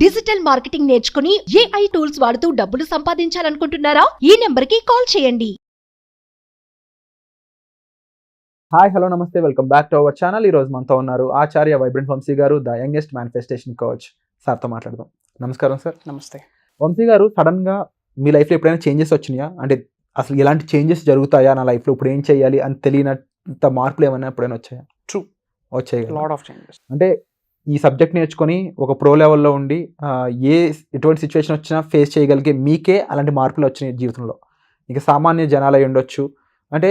Digital marketing నేర్చుకుని AI tools వాడుతూ డబ్బులు సంపాదించాలనుకుంటున్నారా? ఈ నెంబర్కి కాల్ చేయండి. హాయ్ హలో నమస్తే, welcome back to our channel. ఈరోజు మనతో ఉన్నారు ఆచార్య వైబ్రెంట్ వంశీ గారు, ద యంగెస్ట్ మేనిఫెస్టేషన్ కోచ్. సార్తో మాట్లాడదాం. నమస్కారం సార్. నమస్తే వంశీ గారు, సడన్గా మీ లైఫ్లో ఎప్పుడైనా చేంజెస్ వచ్చినాయా? అంటే అసలు ఎలాంటి చేంజెస్ జరుగుతాయా నా లైఫ్లో, ఇప్పుడు ఏం చేయాలి అని తెలియనంత మార్పులు ఏమైనా ఎప్పుడైనా వచ్చాయా? ట్రూ, వచ్చాయి. Lot of changes. అంటే ఈ సబ్జెక్ట్ నేర్చుకొని ఒక ప్రో లెవెల్లో ఉండి ఎటువంటి సిచ్యువేషన్ వచ్చినా ఫేస్ చేయగలిగే మీకే అలాంటి మార్పులు వచ్చినాయి జీవితంలో. ఇక సామాన్య జనాలు అయి ఉండొచ్చు. అంటే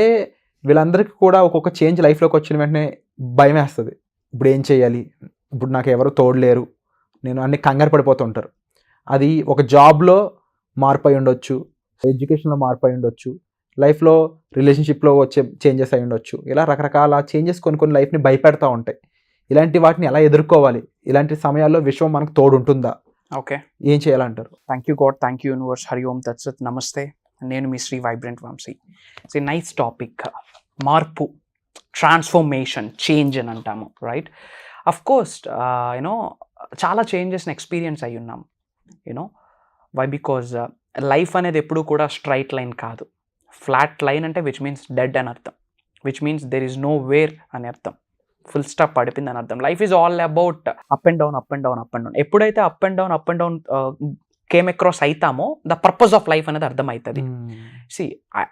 వీళ్ళందరికీ కూడా ఒక్కొక్క చేంజ్ లైఫ్లోకి వచ్చిన వెంటనే భయం వేస్తుంది. ఇప్పుడు ఏం చేయాలి, ఇప్పుడు నాకు ఎవరు తోడలేరు, నేను అన్ని కంగారు పడిపోతుంటారు. అది ఒక జాబ్లో మార్పు అయి ఉండొచ్చు, ఎడ్యుకేషన్లో మార్పు అయి ఉండొచ్చు, లైఫ్లో రిలేషన్షిప్లో వచ్చే చేంజెస్ అయి ఉండొచ్చు. ఇలా రకరకాల చేంజెస్ కొన్ని లైఫ్ని భయపెడతా ఉంటాయి. ఇలాంటి వాటిని ఎలా ఎదుర్కోవాలి? ఇలాంటి సమయాల్లో విశ్వం మనకు తోడు ఉంటుందా? ఓకే, ఏం చేయాలంటారు? Thank you God, thank you universe, Hari ఓం తత్సత్. నమస్తే, నేను మీ Sri vibrant Vamsi. It's a nice topic. మార్పు, ట్రాన్స్ఫర్మేషన్, చేంజ్ అని అంటాము, రైట్? అఫ్ కోర్స్ యూనో చాలా చేంజెస్ని ఎక్స్పీరియన్స్ అయ్యి ఉన్నాం. You know why? బికాజ్ లైఫ్ అనేది ఎప్పుడూ కూడా స్ట్రైట్ లైన్ కాదు. ఫ్లాట్ లైన్ అంటే విచ్ మీన్స్ డెడ్ అని అర్థం, which means there is no where అని అర్థం. ఫుల్ స్టాప్ పడిపోయింది అని అర్థం. Life is all about up and down, up and down, up and down. ఎప్పుడైతే up and down came across అవుతామో ద పర్పస్ ఆఫ్ లైఫ్ అనేది అర్థం అవుతుంది. See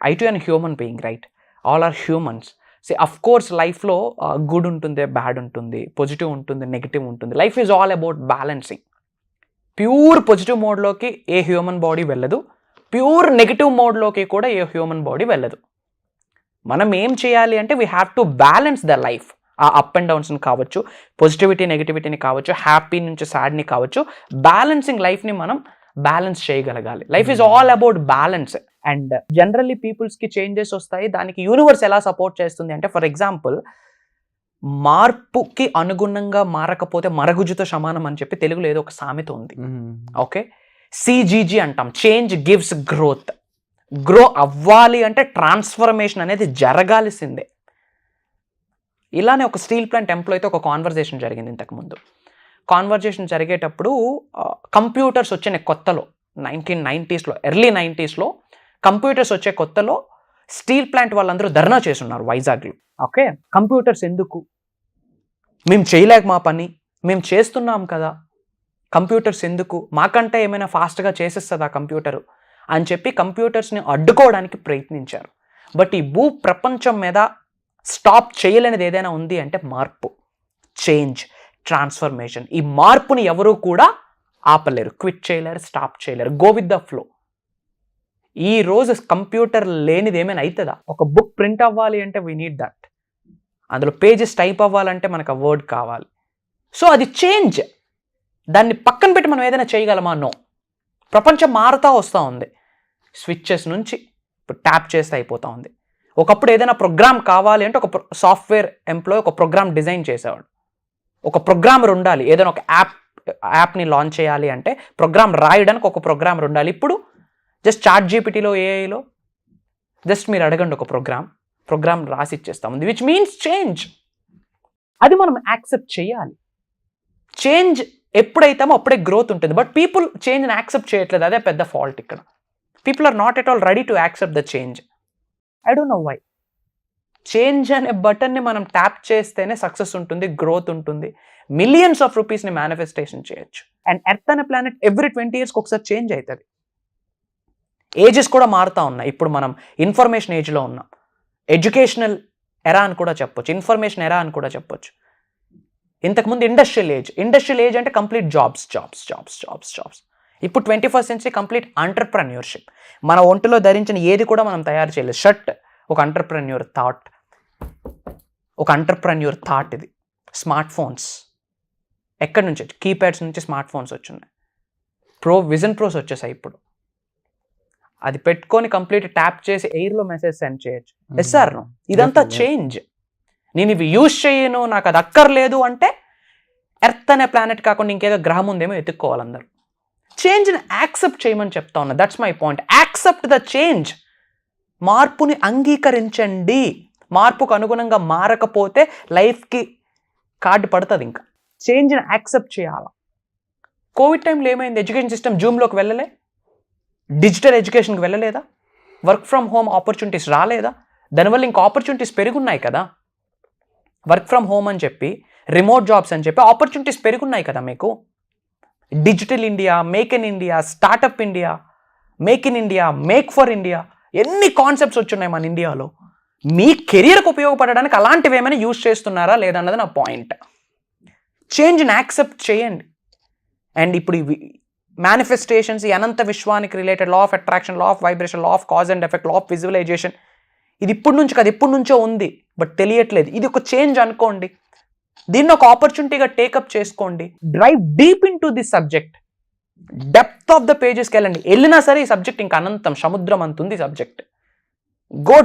I to an human being, right? All are humans. See of course లైఫ్లో good ఉంటుంది, bad ఉంటుంది, positive ఉంటుంది, negative ఉంటుంది. Life is all about balancing. Pure positive మోడ్లోకి ఏ హ్యూమన్ బాడీ వెళ్ళదు, ప్యూర్ నెగిటివ్ మోడ్లోకి కూడా ఏ హ్యూమన్ బాడీ వెళ్ళదు. మనం ఏం చేయాలి అంటే we have to balance the life. ఆ అప్ అండ్ డౌన్స్ని కావచ్చు, పాజిటివిటీ నెగిటివిటీని కావచ్చు, హ్యాపీ నుంచి సాడ్ని కావచ్చు, బ్యాలెన్సింగ్ లైఫ్ని మనం బ్యాలెన్స్ చేయగలగాలి. Life is all about balance. And generally పీపుల్స్కి చేంజెస్ వస్తాయి, దానికి యూనివర్స్ ఎలా సపోర్ట్ చేస్తుంది అంటే, ఫర్ ఎగ్జాంపుల్, మార్పుకి అనుగుణంగా మారకపోతే మరగుజ్జుతో సమానం అని చెప్పి తెలుగులో ఏదో ఒక సామెత ఉంది. ఓకే, CGG అంటాం, చేంజ్ గివ్స్ గ్రోత్. గ్రో అవ్వాలి అంటే ట్రాన్స్ఫర్మేషన్ అనేది జరగాల్సిందే. ఇలానే ఒక స్టీల్ ప్లాంట్ ఎంప్లాయీతో ఒక కాన్వర్జేషన్ జరిగింది ఇంతకుముందు. కాన్వర్జేషన్ జరిగేటప్పుడు కంప్యూటర్స్ వచ్చిన కొత్తలో 1990s, ఎర్లీ 90s కంప్యూటర్స్ వచ్చే కొత్తలో స్టీల్ ప్లాంట్ వాళ్ళందరూ ధర్నా చేస్తున్నారు వైజాగ్లో. ఓకే, కంప్యూటర్స్ ఎందుకు, మేము చేయలేక మా పని మేము చేస్తున్నాం కదా, కంప్యూటర్స్ ఎందుకు, మాకంటే ఏమైనా ఫాస్ట్గా చేసేస్తుందా కంప్యూటరు అని చెప్పి కంప్యూటర్స్ని అడ్డుకోవడానికి ప్రయత్నించారు. బట్ ఈ భూ ప్రపంచం మీద స్టాప్ చేయలేనిది ఏదైనా ఉంది అంటే మార్పు, చేంజ్, ట్రాన్స్ఫర్మేషన్. ఈ మార్పుని ఎవరూ కూడా ఆపలేరు, క్విట్ చేయలేరు, స్టాప్ చేయలేరు. Go with the flow. ఈ రోజు కంప్యూటర్ లేనిది ఏమైనా అవుతుందా? ఒక బుక్ ప్రింట్ అవ్వాలి అంటే వీ నీడ్ దట్. అందులో పేజెస్ టైప్ అవ్వాలంటే మనకు ఆ వర్డ్ కావాలి. సో అది చేంజ్. దాన్ని పక్కన పెట్టి మనం ఏదైనా చేయగలమా? నో. ప్రపంచం మారుతూ వస్తూ ఉంది. స్విచ్చెస్ నుంచి ఇప్పుడు ట్యాప్ చేస్తే అయిపోతూ ఉంది. ఒకప్పుడు ఏదైనా ప్రోగ్రామ్ కావాలి అంటే ఒక సాఫ్ట్వేర్ ఎంప్లాయ్ ఒక ప్రోగ్రామ్ డిజైన్ చేసేవాడు. ఒక ప్రోగ్రామర్ ఉండాలి. ఏదైనా ఒక యాప్ని లాంచ్ చేయాలి అంటే ప్రోగ్రామ్ రాయడానికి ఒక ప్రోగ్రామర్ ఉండాలి. ఇప్పుడు జస్ట్ చాట్ జీపీటీలో, ఏఐలో జస్ట్ మీరు అడగండి, ఒక ప్రోగ్రామ్ రాసి ఇచ్చేస్తాం, విచ్ మీన్స్ చేంజ్. అది మనం యాక్సెప్ట్ చేయాలి. చేంజ్ ఎప్పుడైతామో అప్పుడే గ్రోత్ ఉంటుంది. బట్ పీపుల్ చేంజ్ని యాక్సెప్ట్ చేయట్లేదు. అదే పెద్ద ఫాల్ట్ ఇక్కడ. People are not at all ready to accept the change. I don't know why. Change అనే బటన్ని మనం ట్యాప్ చేస్తేనే సక్సెస్ ఉంటుంది, గ్రోత్ ఉంటుంది, మిలియన్స్ ఆఫ్ రూపీస్ని మేనిఫెస్టేషన్ చేయొచ్చు. అండ్ ఎర్త్ అనే ప్లానెట్ ఎవ్రీ 20 yearsకి ఒకసారి చేంజ్ అవుతుంది. ఏజెస్ కూడా మారుతూ ఉన్నాయి. ఇప్పుడు మనం ఇన్ఫర్మేషన్ ఏజ్లో ఉన్నాం. ఎడ్యుకేషనల్ ఎరా అని కూడా చెప్పొచ్చు, ఇన్ఫర్మేషన్ ఎరా అని కూడా చెప్పొచ్చు. ఇంతకుముందు ఇండస్ట్రియల్ ఏజ్ అంటే కంప్లీట్ జాబ్స్. ఇప్పుడు 21st century కంప్లీట్ ఎంటర్‌ప్రెన్యూర్‌షిప్. మన ఒంటిలో ధరించిన ఏది కూడా మనం తయారు చేయలేదు. షర్ట్ ఒక ఎంటర్‌ప్రెన్యూర్ థాట్, ఇది. స్మార్ట్ ఫోన్స్ ఎక్కడి నుంచి, కీప్యాడ్స్ నుంచి స్మార్ట్ ఫోన్స్ వచ్చున్నాయి. విజన్ ప్రోస్ వచ్చేసాయి ఇప్పుడు. అది పెట్టుకొని కంప్లీట్ ట్యాప్ చేసి ఎయిర్లో మెసేజ్ సెండ్ చేయొచ్చు. Yes or no? ఇదంతా చేంజ్. నేను ఇవి యూజ్ చేయను, నాకు అది అక్కర్లేదు అంటే ఎర్త్ అనే ప్లానెట్ కాకుండా ఇంకేదో గ్రహం ఉందేమో ఎత్తుక్కోవాలి అందరూ. చేంజ్ని యాక్సెప్ట్ చేయమని చెప్తా ఉన్నా. That's my point. Accept the change. మార్పుని అంగీకరించండి. మార్పుకు అనుగుణంగా మారకపోతే లైఫ్కి కార్డు పడుతుంది. ఇంకా చేంజ్ని యాక్సెప్ట్ చేయాలి. కోవిడ్ టైంలో ఏమైంది? ఎడ్యుకేషన్ సిస్టమ్ జూమ్లోకి వెళ్ళలే, డిజిటల్ ఎడ్యుకేషన్కి వెళ్ళలేదా, వర్క్ ఫ్రమ్ హోమ్ ఆపర్చునిటీస్ రాలేదా? దానివల్ల ఇంకా ఆపర్చునిటీస్ పెరుగున్నాయి కదా. వర్క్ ఫ్రమ్ హోమ్ అని చెప్పి, రిమోట్ జాబ్స్ అని చెప్పి ఆపర్చునిటీస్ పెరుగున్నాయి కదా మీకు. Digital India, make in India, startup India, make in India, make for India, ఎన్ని కాన్సెప్ట్స్ వచ్చున్నాయి మన ఇండియాలో. మీ కెరియర్కి ఉపయోగపడడానికి అలాంటివి ఏమైనా యూజ్ చేస్తున్నారా లేదన్నది నా పాయింట్. చేంజ్ని యాక్సెప్ట్ చేయండి. అండ్ ఇప్పుడు ఇవి మేనిఫెస్టేషన్స్, ఈ అనంత విశ్వానికి related law of attraction, law of vibration, law of cause and effect, law of visualisation, ఇది ఇప్పటి నుంచి కాదు ఎప్పటి నుంచో ఉంది, బట్ తెలియట్లేదు. ఇది ఒక చేంజ్ అనుకోండి, దీన్ని ఒక ఆపర్చునిటీగా టేకప్ చేసుకోండి. Drive deep in to this subject, depth of the పేజెస్కి వెళ్ళండి. వెళ్ళినా సరే ఈ సబ్జెక్ట్ ఇంకా అనంతం, సముద్రం అంతుంది subject. Go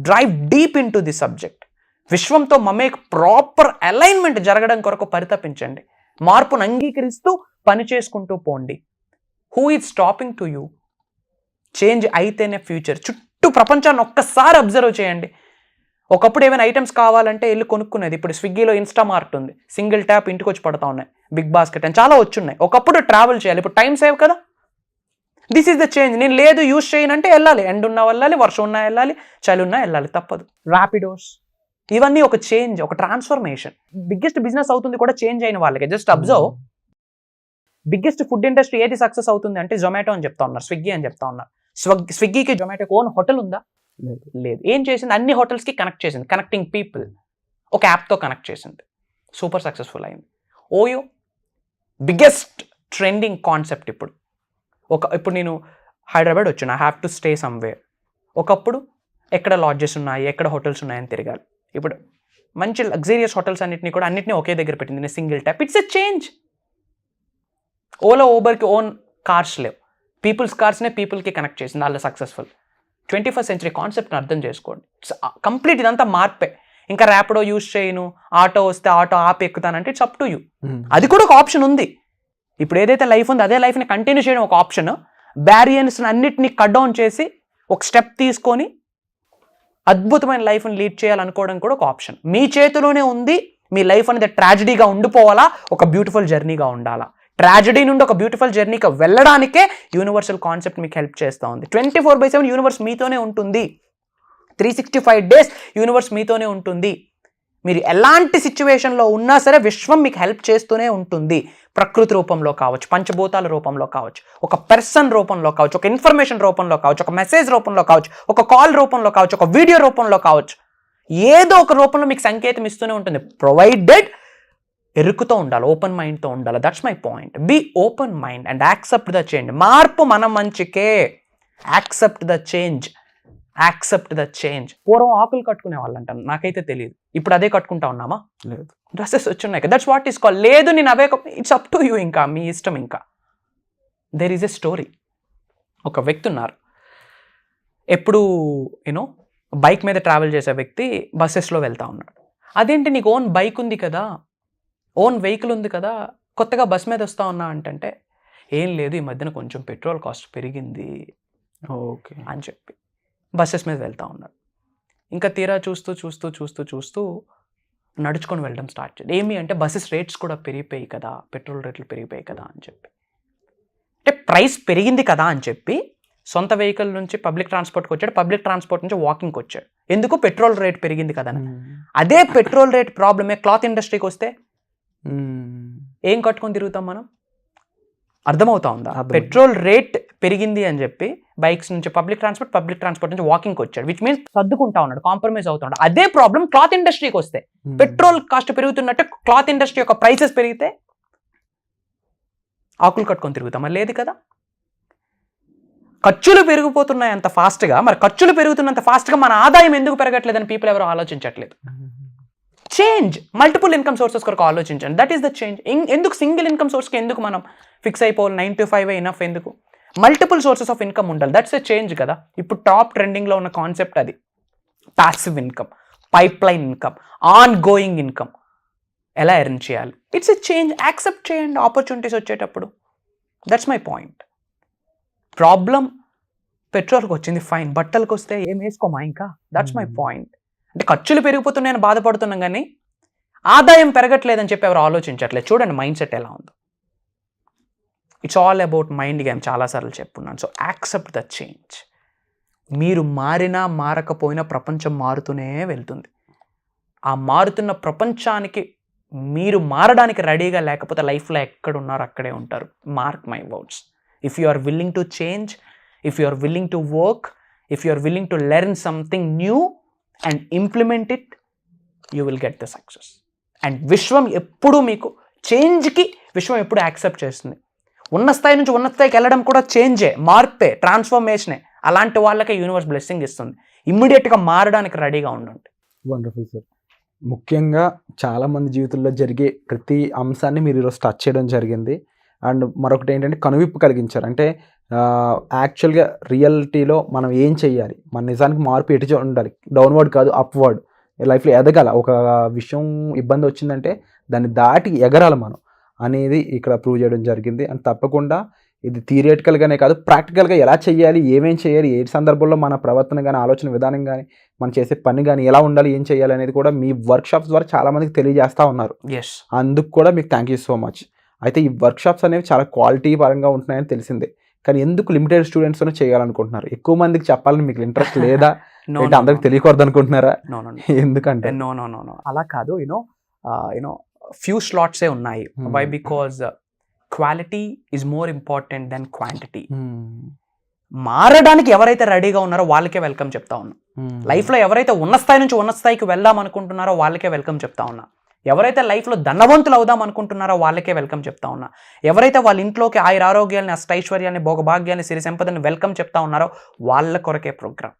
drive deep in to this subject. విశ్వంతో మమేక్ ప్రాపర్ అలైన్మెంట్ జరగడం కొరకు పరితపించండి. మార్పును అంగీకరిస్తూ పని చేసుకుంటూ పోండి. Who is stopping to you? Change అయితేనే ఫ్యూచర్. చుట్టూ ప్రపంచాన్ని ఒక్కసారి అబ్జర్వ్ చేయండి. ఒకప్పుడు ఏమైనా ఐటమ్స్ కావాలంటే వెళ్ళి కొనుక్కునేది. ఇప్పుడు స్విగ్గీలో ఇన్స్టామార్ట్ ఉంది, సింగిల్ ట్యాప్ ఇంటికి వచ్చి పడతా ఉన్నాయి. బిగ్ బాస్కెట్ అని చాలా వచ్చున్నాయి. ఒకప్పుడు ట్రావెల్ చేయాలి, ఇప్పుడు టైం సేవ్ కదా. This is the change. నేను లేదు యూజ్ చేయనంటే వెళ్ళాలి, ఎండ్ ఉన్నా వెళ్ళాలి, వర్షం ఉన్నా వెళ్ళాలి, చలి ఉన్నా వెళ్ళాలి, తప్పదు. ర్యాపిడోస్, ఇవన్నీ ఒక చేంజ్, ఒక ట్రాన్స్ఫర్మేషన్. బిగ్గెస్ట్ బిజినెస్ అవుతుంది కూడా చేంజ్ అయిన వాళ్ళకి. Just observe, biggest food industry ఏది సక్సెస్ అవుతుంది అంటే జొమాటో అని చెప్తా ఉన్నారు, స్విగ్గీ అని చెప్తా ఉన్నారు. స్విగ్గీకి జొమాటోకి ఓన్ హోటల్ ఉందా? లేదు. ఏం చేసింది? అన్ని హోటల్స్కి కనెక్ట్ చేసింది, కనెక్టింగ్ పీపుల్, ఒక యాప్తో కనెక్ట్ చేసింది, సూపర్ సక్సెస్ఫుల్ అయింది. OYO biggest trending concept. ఇప్పుడు నేను హైదరాబాద్ వచ్చాను, I have to stay somewhere. ఒకప్పుడు ఎక్కడ లాడ్జెస్ ఉన్నాయి, ఎక్కడ హోటల్స్ ఉన్నాయని తిరగాలి. ఇప్పుడు మంచి లగ్జరియస్ హోటల్స్ అన్నిటినీ ఒకే దగ్గర పెట్టింది, single tap. It's a change. Ola, ఊబర్కి ఓన్ కార్స్ లేవు, పీపుల్స్ కార్స్నే పీపుల్కి కనెక్ట్ చేసింది, వాళ్ళు సక్సెస్ఫుల్. 21st century కాన్సెప్ట్ని అర్థం చేసుకోండి. కంప్లీట్ ఇదంతా మార్పే. ఇంకా ర్యాపిడో యూజ్ చేయను, ఆటో వస్తే ఆటో ఆపి ఎక్కుతానంటే ఇట్స్ అప్ టు యూ. అది కూడా ఒక ఆప్షన్ ఉంది. ఇప్పుడు ఏదైతే లైఫ్ ఉందో అదే లైఫ్ని కంటిన్యూ చేయడం ఒక ఆప్షన్. బ్యారియర్స్ అన్నిటినీ కట్ డౌన్ చేసి ఒక స్టెప్ తీసుకొని అద్భుతమైన లైఫ్ని లీడ్ చేయాలనుకోవడం కూడా ఒక ఆప్షన్. మీ చేతిలోనే ఉంది. మీ లైఫ్ అనేది ట్రాజడీగా ఉండిపోవాలా, ఒక బ్యూటిఫుల్ జర్నీగా ఉండాలా? ట్రాజడీ నుండి ఒక బ్యూటిఫుల్ జర్నీకి వెళ్ళడానికే యూనివర్సల్ కాన్సెప్ట్ మీకు హెల్ప్ చేస్తూ ఉంది. 24/7 యూనివర్స్ మీతోనే ఉంటుంది. 365 days యూనివర్స్ మీతోనే ఉంటుంది. మీరు ఎలాంటి సిచ్యువేషన్లో ఉన్నా సరే విశ్వం మీకు హెల్ప్ చేస్తూనే ఉంటుంది. ప్రకృతి రూపంలో కావచ్చు, పంచభూతాల రూపంలో కావచ్చు, ఒక పర్సన్ రూపంలో కావచ్చు, ఒక ఇన్ఫర్మేషన్ రూపంలో కావచ్చు, ఒక మెసేజ్ రూపంలో కావచ్చు, ఒక కాల్ రూపంలో కావచ్చు, ఒక వీడియో రూపంలో కావచ్చు, ఏదో ఒక రూపంలో మీకు సంకేతం ఇస్తూనే ఉంటుంది. ప్రొవైడెడ్ ఎరుకుతో ఉండాలి, ఓపెన్ మైండ్తో ఉండాలి. That's my point. Be open mind and accept the change. మార్పు మన మంచికే. Accept the change, accept the change. పూర్వం ఆకులు కట్టుకునే వాళ్ళు అంటాను, నాకైతే తెలియదు. ఇప్పుడు అదే కట్టుకుంటా ఉన్నామా? లేదు. డ్రెస్సెస్ వచ్చున్నాయి కదా, దట్స్ వాట్ ఈస్ కాల్. లేదు నేను అవే, ఇట్స్ అప్ టు యూ, ఇంకా మీ ఇష్టం. ఇంకా దెర్ ఈజ్ ఎ స్టోరీ. ఒక వ్యక్తి ఉన్నారు, ఎప్పుడు యూనో బైక్ మీద ట్రావెల్ చేసే వ్యక్తి బస్సెస్లో వెళ్తా ఉన్నాడు. అదేంటి నీకు ఓన్ బైక్ ఉంది కదా, ఓన్ వెహికల్ ఉంది కదా, కొత్తగా బస్ మీద వస్తా ఉన్నా అంటే, ఏం లేదు ఈ మధ్యన కొంచెం పెట్రోల్ కాస్ట్ పెరిగింది ఓకే అని చెప్పి బస్సెస్ మీద వెళ్తూ ఉన్నాడు. ఇంకా తీరా చూస్తూ నడుచుకొని వెళ్ళడం స్టార్ట్ చేయాలి. ఏమి అంటే బస్సెస్ రేట్స్ కూడా పెరిగిపోయాయి కదా, పెట్రోల్ రేట్లు పెరిగిపోయాయి కదా అని చెప్పి. అంటే ప్రైస్ పెరిగింది కదా అని చెప్పి సొంత వెహికల్ నుంచి పబ్లిక్ ట్రాన్స్పోర్ట్కి వచ్చాడు, పబ్లిక్ ట్రాన్స్పోర్ట్ నుంచి వాకింగ్కి వచ్చాడు. ఎందుకు? పెట్రోల్ రేట్ పెరిగింది కదా. అదే పెట్రోల్ రేట్ ప్రాబ్లమే క్లాత్ ఇండస్ట్రీకి వస్తే ఏం కట్టుకొని తిరుగుతాం మనం? అర్థమవుతా ఉందా? పెట్రోల్ రేట్ పెరిగింది అని చెప్పి బైక్స్ నుంచి పబ్లిక్ ట్రాన్స్పోర్ట్ నుంచి వాకింగ్కి వచ్చాడు, విచ్ మీన్స్ సర్దుకుంటా ఉన్నాడు, కాంప్రమైజ్ అవుతా ఉన్నాడు. అదే ప్రాబ్లం క్లాత్ ఇండస్ట్రీకి వస్తే, పెట్రోల్ కాస్ట్ పెరుగుతున్నట్టే క్లాత్ ఇండస్ట్రీ యొక్క ప్రైసెస్ పెరిగితే ఆకులు కట్టుకొని తిరుగుతామా? లేదు కదా. ఖర్చులు పెరిగిపోతున్నాయి అంత ఫాస్ట్గా, మరి ఖర్చులు పెరుగుతున్నంత ఫాస్ట్గా మన ఆదాయం ఎందుకు పెరగట్లేదని పీపుల్ ఎవరు ఆలోచించట్లేదు. చేంజ్, మల్టిపుల్ ఇన్కమ్ సోర్సెస్ కొరకు ఆలోచించండి. That is the change. ఎందుకు సింగిల్ ఇన్కమ్ సోర్స్కి ఎందుకు మనం ఫిక్స్ అయిపోవాలి? 9 to 5 ఇనఫ్ ఎందుకు? మల్టిపుల్ సోర్సెస్ ఆఫ్ ఇన్కమ్ ఉండాలి. దట్స్ ఎ చేంజ్ కదా. ఇప్పుడు టాప్ ట్రెండింగ్లో ఉన్న కాన్సెప్ట్ అది. Passive income, pipeline income, on going income. ఎలా ఎర్న్ చేయాలి? It's a change. యాక్సెప్ట్ చేయండి ఆపర్చునిటీస్ వచ్చేటప్పుడు. That's my point. ప్రాబ్లం పెట్రోల్కి వచ్చింది, ఫైన్. బట్టలకు వస్తే ఏం వేసుకోమా ఇంకా? That's my point. అంటే ఖర్చులు పెరిగిపోతున్నాయని బాధపడుతున్నాం కానీ ఆదాయం పెరగట్లేదని చెప్పి ఎవరు ఆలోచించట్లేదు. చూడండి మైండ్ సెట్ ఎలా ఉందో. It's all about mind game, చాలాసార్లు చెప్పున్నాను. So accept the change. మీరు మారినా మారకపోయినా ప్రపంచం మారుతూనే వెళ్తుంది. ఆ మారుతున్న ప్రపంచానికి మీరు మారడానికి రెడీగా లేకపోతే లైఫ్లో ఎక్కడున్నారో అక్కడే ఉంటారు. Mark my words. If you are willing to change, if you are willing to work, if you are willing to learn something new and implement it, you will get the success. And విశ్వం ఎప్పుడు మీకు చేంజ్కి విశ్వం ఎప్పుడు accept చేస్తుంది. ఉన్న స్థాయి నుంచి ఉన్న స్థాయికి వెళ్ళడం కూడా చేంజే, మార్పే, ట్రాన్స్ఫర్మేషనే. అలాంటి వాళ్ళకే యూనివర్స్ బ్లెస్సింగ్ ఇస్తుంది. ఇమ్మీడియట్గా మారడానికి రెడీగా ఉండండి. Wonderful sir. ముఖ్యంగా చాలామంది జీవితంలో జరిగే ప్రతి అంశాన్ని మీరు ఈరోజు టచ్ చేయడం జరిగింది. అండ్ మరొకటి ఏంటంటే కనువిప్పు కలిగించారు. అంటే యాక్చువల్గా రియాలిటీలో మనం ఏం చేయాలి, మన నిజానికి మార్పు ఎటు ఉండాలి, డౌన్వర్డ్ కాదు అప్వర్డ్. లైఫ్లో ఎదగాల. ఒక విషయం ఇబ్బంది వచ్చిందంటే దాన్ని దాటి ఎగరాలి మనం అనేది ఇక్కడ ప్రూవ్ చేయడం జరిగింది. అండ్ తప్పకుండా ఇది థియరిటికల్గానే కాదు, ప్రాక్టికల్గా ఎలా చేయాలి, ఏమేం చేయాలి, ఏ సందర్భంలో మన ప్రవర్తన కానీ, ఆలోచన విధానం కానీ, మనం చేసే పని కానీ ఎలా ఉండాలి, ఏం చేయాలి అనేది కూడా మీ వర్క్షాప్స్ ద్వారా చాలామందికి తెలియజేస్తూ ఉన్నారు. అందుకు కూడా మీకు థ్యాంక్ యూ సో మచ్. అయితే ఈ వర్క్షాప్స్ అనేవి చాలా క్వాలిటీ పరంగా ఉంటున్నాయని తెలిసిందే, కానీ ఎందుకు లిమిటెడ్ స్టూడెంట్స్తోనే చేయాలనుకుంటున్నారు? ఎక్కువ మందికి చెప్పాలని మీకు ఇంట్రెస్ట్ లేదా? అందరికి తెలియకూడదు అనుకుంటున్నారా? ఎందుకంటే నో అలా కాదు. యూనో ఫ్యూ స్లాట్సే ఉన్నాయి. Why? Because quality is more important then quantity. మారడానికి ఎవరైతే రెడీగా ఉన్నారో వాళ్ళకే వెల్కమ్ చెప్తా ఉన్నా. లైఫ్లో ఎవరైతే ఉన్న స్థాయి నుంచి ఉన్న స్థాయికి వెళ్దాం అనుకుంటున్నారో వాళ్ళకే వెల్కమ్ చెప్తా ఉన్నా. ఎవరైతే లైఫ్లో ధనవంతులు అవుదాం అనుకుంటున్నారో వాళ్ళకే వెల్కమ్ చెప్తా ఉన్నా. ఎవరైతే వాళ్ళ ఇంట్లోకి ఆయురారోగ్యాన్ని, అష్టైశ్వర్యాన్ని, భోగభాగ్యాన్ని, సిరి సంపదని వెల్కమ్ చెప్తా ఉన్నారో వాళ్ళ కొరకే ప్రోగ్రామ్.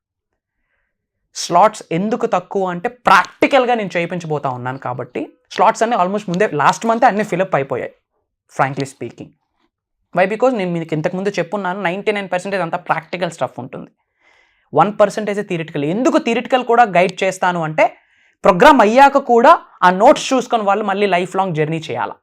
స్లాట్స్ ఎందుకు తక్కువ అంటే ప్రాక్టికల్గా నేను చేయించబోతా ఉన్నాను కాబట్టి. స్లాట్స్ అన్నీ ఆల్మోస్ట్ ముందే లాస్ట్ మంత్ అన్నీ ఫిలప్ అయిపోయాయి, ఫ్రాంక్లీ స్పీకింగ్. వై? బికాజ్ నేను మీకు ఇంతకుముందు చెప్పున్నాను 99% అంతా ప్రాక్టికల్ స్టఫ్ ఉంటుంది, 1% థియరిటికల్. ఎందుకు థియరిటికల్ కూడా గైడ్ చేస్తాను అంటే ప్రోగ్రామ్ అయ్యాక కూడా ఆ నోట్స్ చూసుకొని వాళ్ళు మళ్ళీ లైఫ్ లాంగ్ జర్నీ చేయాలి.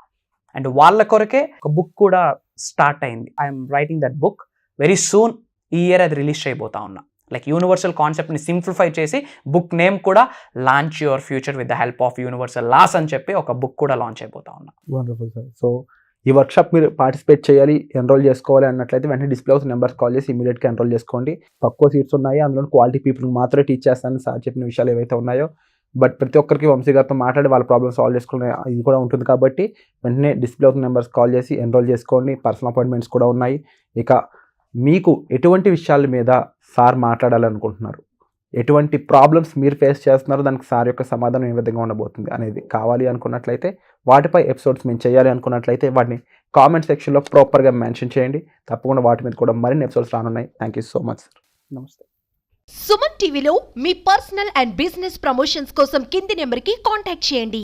అండ్ వాళ్ళ కొరకే ఒక బుక్ కూడా స్టార్ట్ అయింది. I'm writing that book very soon. ఈ ఇయర్ అది రిలీజ్ చేయబోతా ఉన్నా. లైక్ యూనివర్సల్ కాన్సెప్ట్ని సింప్లిఫై చేసి బుక్ నేమ్ కూడా launch your future with the help of universal laws అని చెప్పి ఒక బుక్ కూడా లాంచ్ అయిపోతా ఉన్నా. Wonderful sir. సో ఈ వర్క్షాప్ మీరు పార్టిసిపేట్ చేయాలి, ఎన్రోల్ చేసుకోవాలి అన్నట్లయితే వెంటనే డిస్ప్లే అవుతున్న నెంబర్స్ కాల్ చేసి ఇమీడియట్గా ఎన్రోల్ చేసుకోండి. తక్కువ సీట్స్ ఉన్నాయి, అందులో క్వాలిటీ పీపుల్కి మాత్రమే టీచ్ చేస్తానని సార్ చెప్పిన విషయాలు ఏవైతే ఉన్నాయో. బట్ ప్రతి ఒక్కరికి వంశీ గారితో మాట్లాడి వాళ్ళ ప్రాబ్లమ్ సాల్వ్ చేసుకునే ఇది కూడా ఉంటుంది కాబట్టి వెంటనే డిస్ప్లే అవుతున్న నెంబర్స్ కాల్ చేసి ఎన్రోల్ చేసుకోండి. పర్సనల్ అపాయింట్మెంట్స్ కూడా ఉన్నాయి. ఇక మీకు ఎటువంటి విషయాల మీద సార్ మాట్లాడాలనుకుంటున్నారు, ఎటువంటి ప్రాబ్లమ్స్ మీరు ఫేస్ చేస్తున్నారో దానికి సార్ యొక్క సమాధానం ఏ విధంగా ఉండబోతుంది అనేది కావాలి అనుకున్నట్లయితే, వాటిపై ఎపిసోడ్స్ మేము చేయాలి అనుకున్నట్లయితే వాటిని కామెంట్ సెక్షన్లో ప్రాపర్గా మెన్షన్ చేయండి. తప్పకుండా వాటి మీద కూడా మరిన్ని ఎపిసోడ్స్ రానున్నాయి. Thank you so much sir. నమస్తే. సుమన్ టీవీలో మీ పర్సనల్ అండ్ బిజినెస్ ప్రమోషన్స్ కోసం కింది నెంబర్కి కాంటాక్ట్ చేయండి.